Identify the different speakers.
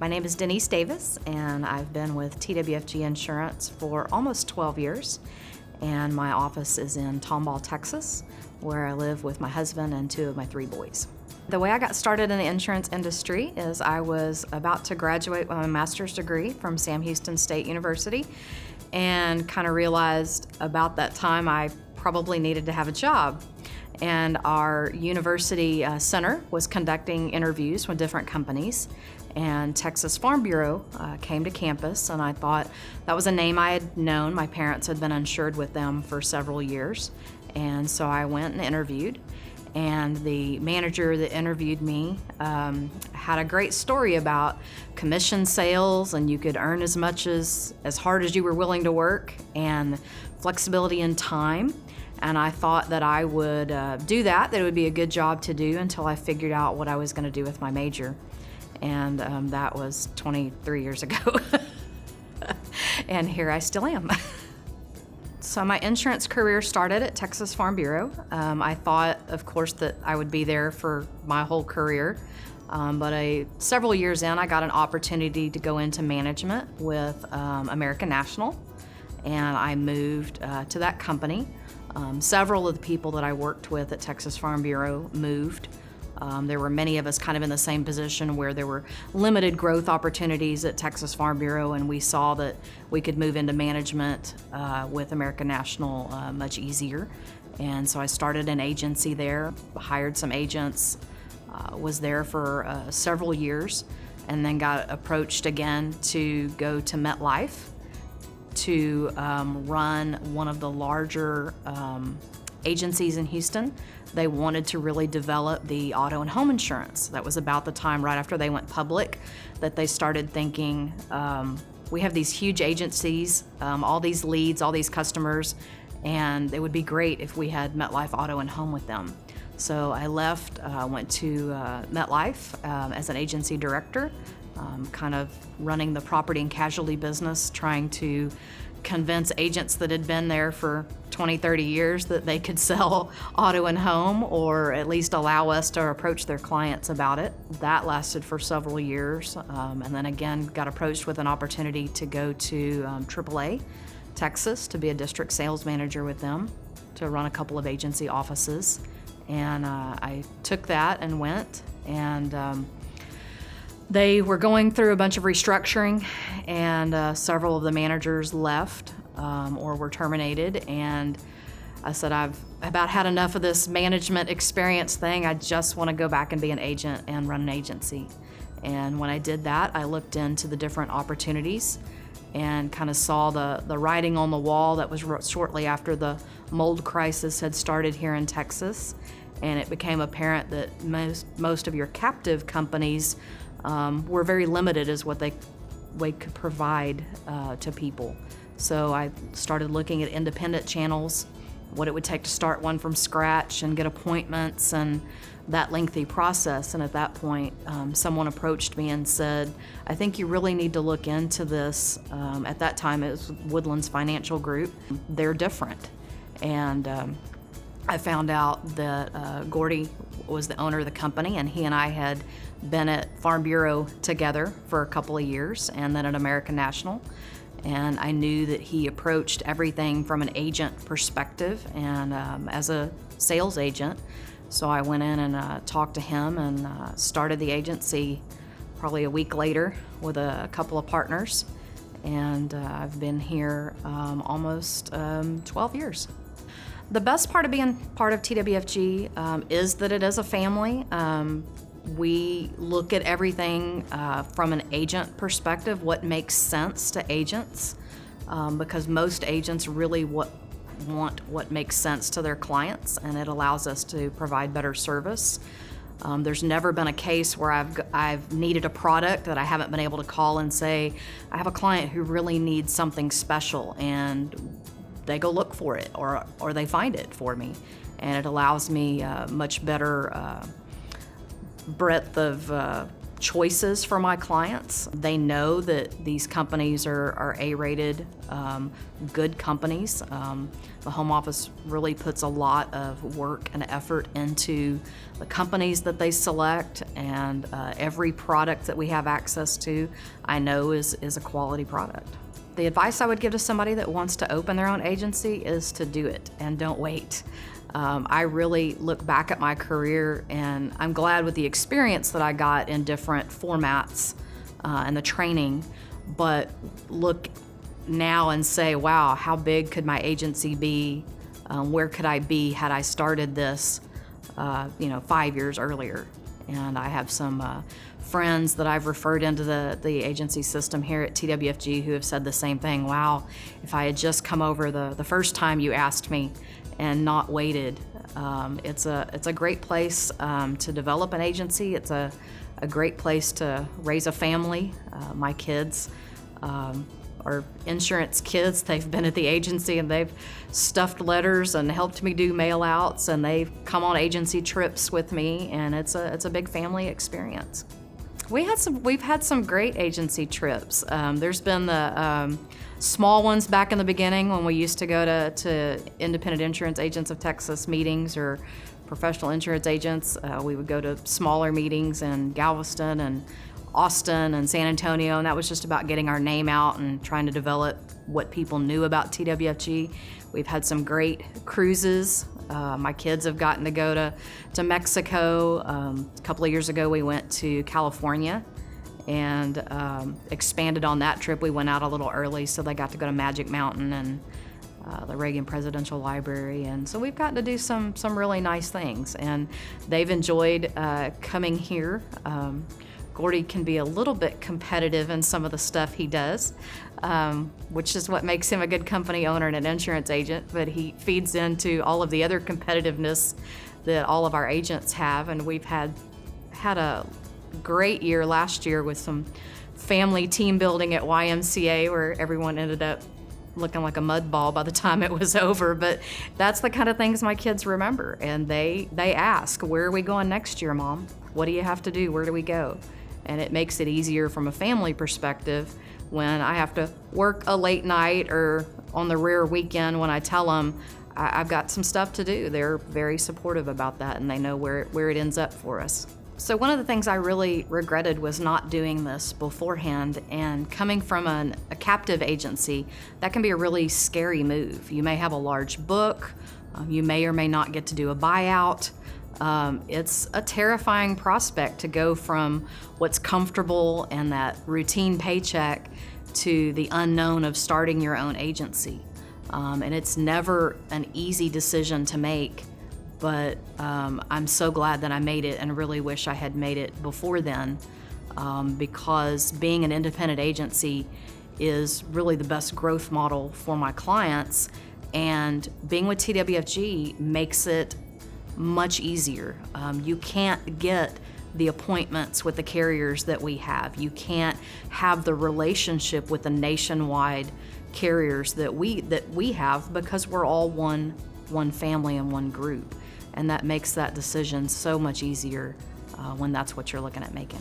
Speaker 1: My name is Denise Davis, and I've been with TWFG Insurance for almost 12 years. And my office is in Tomball, Texas, where I live with my husband and two of my three boys. The way I got started in the insurance industry is I was about to graduate with my master's degree from Sam Houston State University, and kind of realized about that time I probably needed to have a job. And our university center was conducting interviews with different companies, and Texas Farm Bureau came to campus, and I thought that was a name I had known. My parents had been insured with them for several years, and so I went and interviewed. And the manager that interviewed me had a great story about commission sales, and you could earn as much as hard as you were willing to work, and flexibility in time. And I thought that I would do that it would be a good job to do until I figured out what I was going to do with my major. And that was 23 years ago. And here I still am. So my insurance career started at Texas Farm Bureau. I thought, of course, that I would be there for my whole career. But several years in, I got an opportunity to go into management with American National, and I moved to that company. Several of the people that I worked with at Texas Farm Bureau moved. There were many of us kind of in the same position where there were limited growth opportunities at Texas Farm Bureau, and we saw that we could move into management with American National much easier. And so I started an agency there, hired some agents, was there for several years, and then got approached again to go to MetLife to run one of the larger agencies in Houston. They wanted to really develop the auto and home insurance. That was about the time right after they went public that they started thinking, we have these huge agencies, all these leads, all these customers, and it would be great if we had MetLife Auto and Home with them. So I left, went to MetLife as an agency director, kind of running the property and casualty business, trying to convince agents that had been there for 20, 30 years that they could sell auto and home, or at least allow us to approach their clients about it. That lasted for several years, and then again got approached with an opportunity to go to AAA, Texas, to be a district sales manager with them, to run a couple of agency offices. And I took that and went, and they were going through a bunch of restructuring, and several of the managers left or were terminated. And I said, I've about had enough of this management experience thing. I just want to go back and be an agent and run an agency. And when I did that, I looked into the different opportunities and kind of saw the writing on the wall. That was shortly after the mold crisis had started here in Texas. And it became apparent that most of your captive companies were very limited as what they could provide to people. So I started looking at independent channels, what it would take to start one from scratch and get appointments and that lengthy process. And at that point, someone approached me and said, I think you really need to look into this. At that time, it was Woodlands Financial Group. They're different. And I found out that Gordy was the owner of the company, and he and I had been at Farm Bureau together for a couple of years, and then at American National. And I knew that he approached everything from an agent perspective and as a sales agent. So I went in and talked to him and started the agency probably a week later with a couple of partners. And I've been here almost 12 years. The best part of being part of TWFG is that it is a family. We look at everything from an agent perspective, what makes sense to agents, because most agents really want what makes sense to their clients, and it allows us to provide better service. There's never been a case where I've needed a product that I haven't been able to call and say, I have a client who really needs something special, and they go look for it, or they find it for me. And it allows me much better breadth of choices for my clients. They know that these companies are A-rated, good companies. The home office really puts a lot of work and effort into the companies that they select, and every product that we have access to, I know is a quality product. The advice I would give to somebody that wants to open their own agency is to do it and don't wait. I really look back at my career, and I'm glad with the experience that I got in different formats and the training, but look now and say, wow, how big could my agency be? Where could I be had I started this 5 years earlier? And I have some friends that I've referred into the agency system here at TWFG who have said the same thing. Wow, if I had just come over the first time you asked me and not waited. It's a great place to develop an agency. It's a great place to raise a family. My kids are insurance kids. They've been at the agency and they've stuffed letters and helped me do mail outs, and they've come on agency trips with me, and it's a big family experience. We've had some great agency trips. There's been the small ones back in the beginning when we used to go to Independent Insurance Agents of Texas meetings or professional insurance agents. We would go to smaller meetings in Galveston and Austin and San Antonio, and that was just about getting our name out and trying to develop what people knew about TWFG. We've had some great cruises. My kids have gotten to go to Mexico. A couple of years ago, we went to California and expanded on that trip. We went out a little early, so they got to go to Magic Mountain and the Reagan Presidential Library, and so we've gotten to do some really nice things, and they've enjoyed coming here. Gordy can be a little bit competitive in some of the stuff he does, which is what makes him a good company owner and an insurance agent, but he feeds into all of the other competitiveness that all of our agents have, and we've had a great year last year with some family team building at YMCA where everyone ended up looking like a mud ball by the time it was over. But that's the kind of things my kids remember, and they ask, where are we going next year, Mom? What do you have to do? Where do we go? And it makes it easier from a family perspective when I have to work a late night or on the rare weekend when I tell them I've got some stuff to do. They're very supportive about that, and they know where it ends up for us. So one of the things I really regretted was not doing this beforehand, and coming from a captive agency, that can be a really scary move. You may have a large book, you may or may not get to do a buyout. It's a terrifying prospect to go from what's comfortable and that routine paycheck to the unknown of starting your own agency. And it's never an easy decision to make, but I'm so glad that I made it, and really wish I had made it before then, because being an independent agency is really the best growth model for my clients, and being with TWFG makes it much easier. You can't get the appointments with the carriers that we have. You can't have the relationship with the nationwide carriers that we have, because we're all one family and one group, and that makes that decision so much easier when that's what you're looking at making.